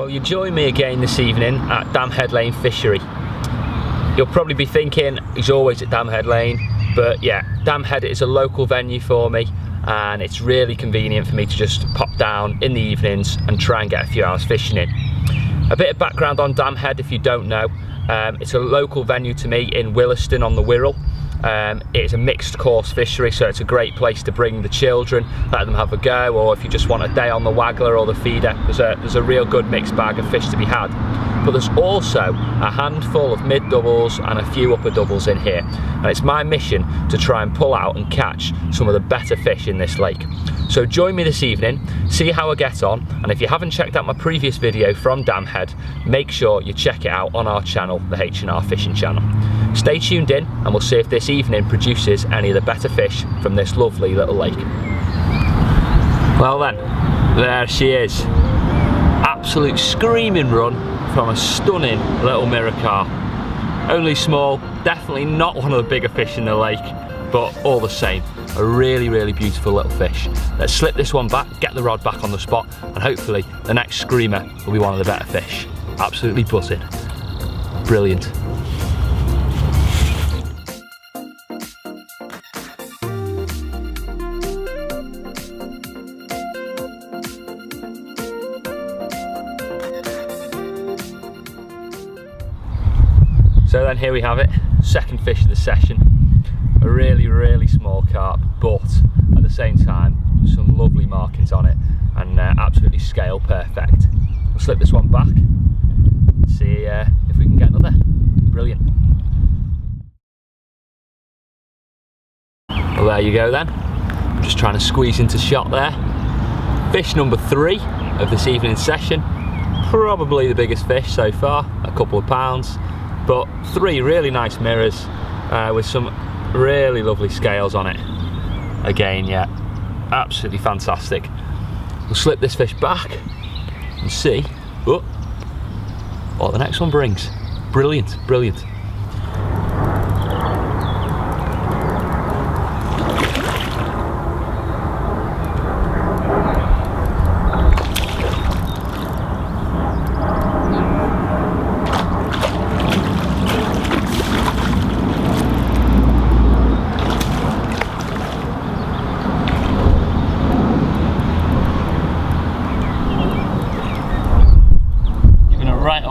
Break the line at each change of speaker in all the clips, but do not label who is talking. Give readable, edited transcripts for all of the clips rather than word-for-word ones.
Well, you join me again this evening at Damhead Lane Fishery. You'll probably be thinking he's always at Damhead Lane, but yeah, Damhead is a local venue for me and it's really convenient for me to just pop down in the evenings and try and get a few hours fishing in. A bit of background on Damhead if you don't know. It's a local venue to me in Williston on the Wirral. It's a mixed course fishery, so it's a great place to bring the children, let them have a go, or if you just want a day on the waggler or the feeder, there's a real good mixed bag of fish to be had. But there's also a handful of mid doubles and a few upper doubles in here, and it's my mission to try and pull out and catch some of the better fish in this lake. So join me this evening, see how I get on, and if you haven't checked out my previous video from Damhead, make sure you check it out on our channel, the H&RFishing channel. Stay tuned in and we'll see if this evening produces any of the better fish from this lovely little lake. Well then, there she is. Absolute screaming run from a stunning little mirror carp. Only small, definitely not one of the bigger fish in the lake, but all the same, a really, really beautiful little fish. Let's slip this one back, get the rod back on the spot, and hopefully the next screamer will be one of the better fish. Absolutely buzzing. Brilliant. So then here we have it, second fish of the session. A really, really small carp, but at the same time, some lovely markings on it and absolutely scale perfect. We'll slip this one back and see if we can get another. Brilliant. Well, there you go then. I'm just trying to squeeze into shot there. Fish number 3 of this evening's session. Probably the biggest fish so far, a couple of pounds. But 3 really nice mirrors with some really lovely scales on it. Again, yeah, absolutely fantastic. We'll slip this fish back and see what the next one brings. Brilliant, brilliant.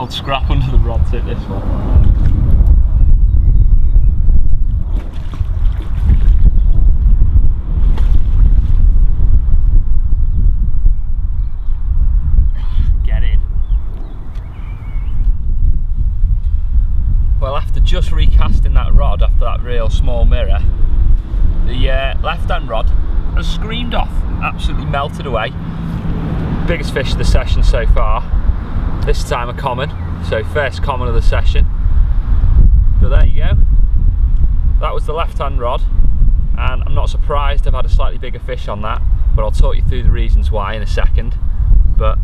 Scrap under the rod tip, this one. Get in. Well, after just recasting that rod after that real small mirror, the left hand rod has screamed off, absolutely melted away. Biggest fish of the session so far. This time a common, so first common of the session. But there you go. That was the left-hand rod, and I'm not surprised I've had a slightly bigger fish on that, but I'll talk you through the reasons why in a second. But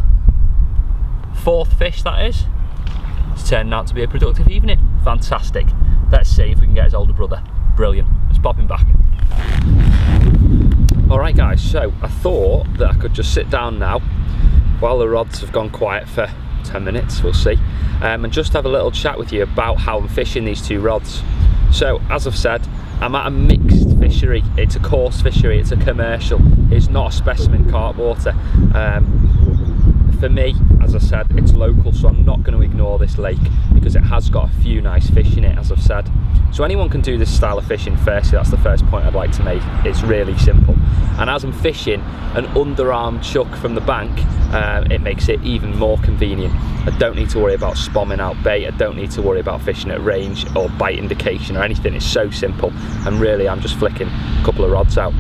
4th fish that is. It's turned out to be a productive evening. Fantastic. Let's see if we can get his older brother. Brilliant. Let's pop him back. Alright guys, so I thought that I could just sit down now while the rods have gone quiet for 10 minutes, we'll see, and just have a little chat with you about how I'm fishing these 2 rods. So as I've said, I'm at a mixed fishery. It's a coarse fishery, it's a commercial, it's not a specimen carp water. For me, as I said, it's local, so I'm not going to ignore this lake because it has got a few nice fish in it, as I've said. So anyone can do this style of fishing. Firstly, that's the first point I'd like to make. It's really simple, and as I'm fishing an underarm chuck from the bank, it makes it even more convenient. I don't need to worry about spomming out bait, I don't need to worry about fishing at range or bite indication or anything. It's so simple, and really I'm just flicking a couple of rods out.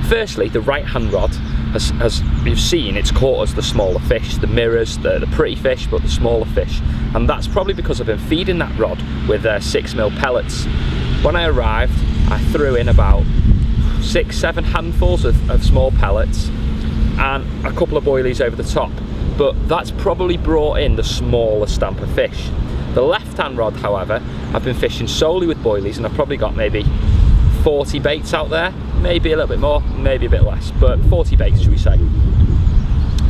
Firstly, the right hand rod, as you've seen, it's caught as the smaller fish, the mirrors, the pretty fish, but the smaller fish, and that's probably because I've been feeding that rod with 6mm pellets. When I arrived, I threw in about 6-7 handfuls of small pellets and a couple of boilies over the top, but that's probably brought in the smaller stamp of fish. The left hand rod, however, I've been fishing solely with boilies, and I've probably got maybe 40 baits out there, maybe a little bit more, maybe a bit less, but 40 baits should we say.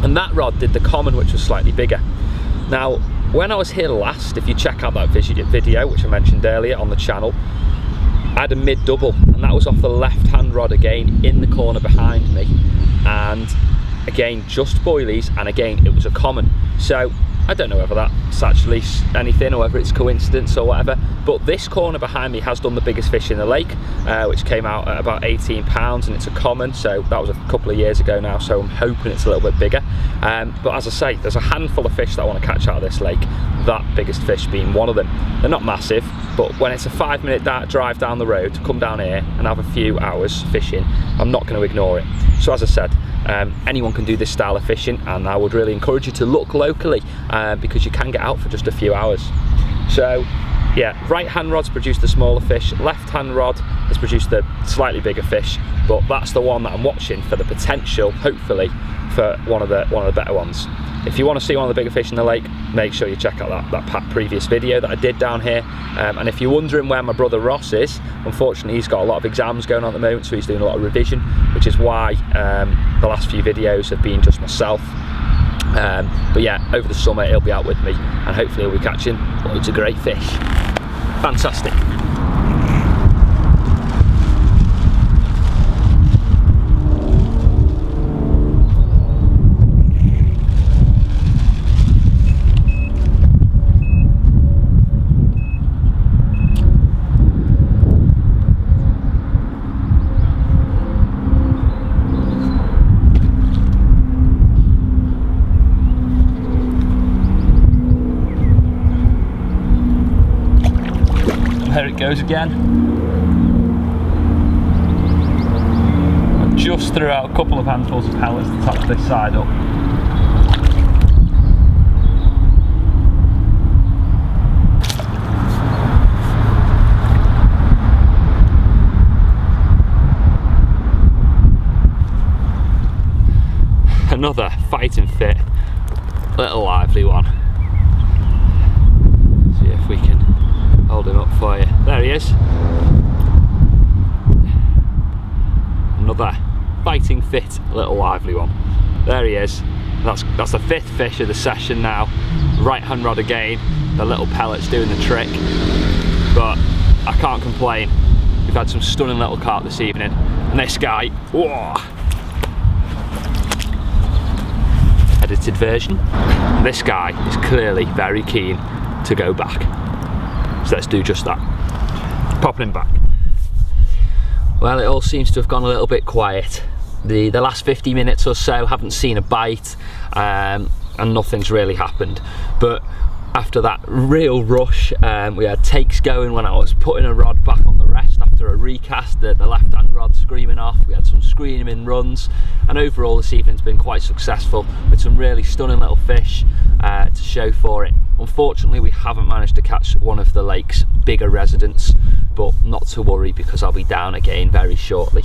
And that rod did the common, which was slightly bigger. Now, when I was here last, if you check out that video, which I mentioned earlier on the channel, I had a mid double, and that was off the left hand rod again in the corner behind me, and again just boilies, and again it was a common. So I don't know whether that's actually anything or whether it's coincidence or whatever, but this corner behind me has done the biggest fish in the lake, which came out at about 18 pounds, and it's a common, so that was a couple of years ago now, so I'm hoping it's a little bit bigger. But as I say, there's a handful of fish that I want to catch out of this lake, that biggest fish being one of them. They're not massive, but when it's a 5-minute drive down the road to come down here and have a few hours fishing, I'm not going to ignore it. So as I said, anyone can do this style of fishing, and I would really encourage you to look locally, because you can get out for just a few hours. So yeah, right hand rod's produced the smaller fish, left hand rod has produced the slightly bigger fish, but that's the one that I'm watching for the potential, hopefully, for one of the better ones. If you want to see one of the bigger fish in the lake, make sure you check out that previous video that I did down here. And if you're wondering where my brother Ross is, unfortunately he's got a lot of exams going on at the moment, so he's doing a lot of revision, which is why the last few videos have been just myself. But yeah, over the summer he'll be out with me, and hopefully he'll be catching loads of great fish. Fantastic. There it goes again. I just threw out a couple of handfuls of pellets to top this side up. Another fighting fit, little lively one. See if we can hold him up for you. There he is. Another fighting fit, little lively one. There he is. That's the 5th fish of the session now. Right hand rod again. The little pellets doing the trick. But I can't complain. We've had some stunning little carp this evening. And this guy, whoa. Edited version. This guy is clearly very keen to go back. So let's do just that. Popping him back. Well, it all seems to have gone a little bit quiet. The last 50 minutes or so haven't seen a bite, and nothing's really happened. But after that real rush, we had takes going when I was putting a rod back on the rest after a recast, the left hand rod screaming off. We had some screaming runs, and overall this evening's been quite successful with some really stunning little fish to show for it. Unfortunately, we haven't managed to catch one of the lake's bigger residents, but not to worry, because I'll be down again very shortly.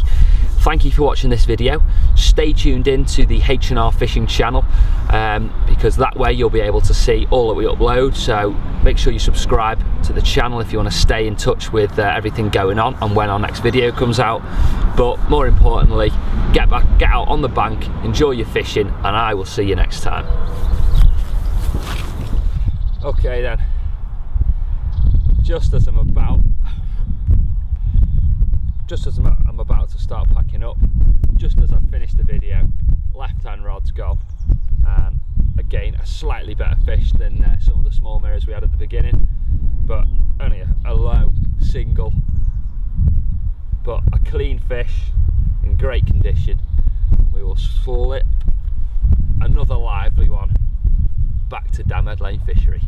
Thank you for watching this video. Stay tuned in to the H&RFishing channel, because that way you'll be able to see all that we upload. So make sure you subscribe to the channel if you want to stay in touch with everything going on and when our next video comes out. But more importantly, get out on the bank, enjoy your fishing, and I will see you next time. Okay then, just as I'm about to start packing up, just as I've finished the video, left hand rod's gone, and again a slightly better fish than some of the small mirrors we had at the beginning, but only a low single, but a clean fish in great condition, and we will slip another lively one back to Damhead Lane Fishery.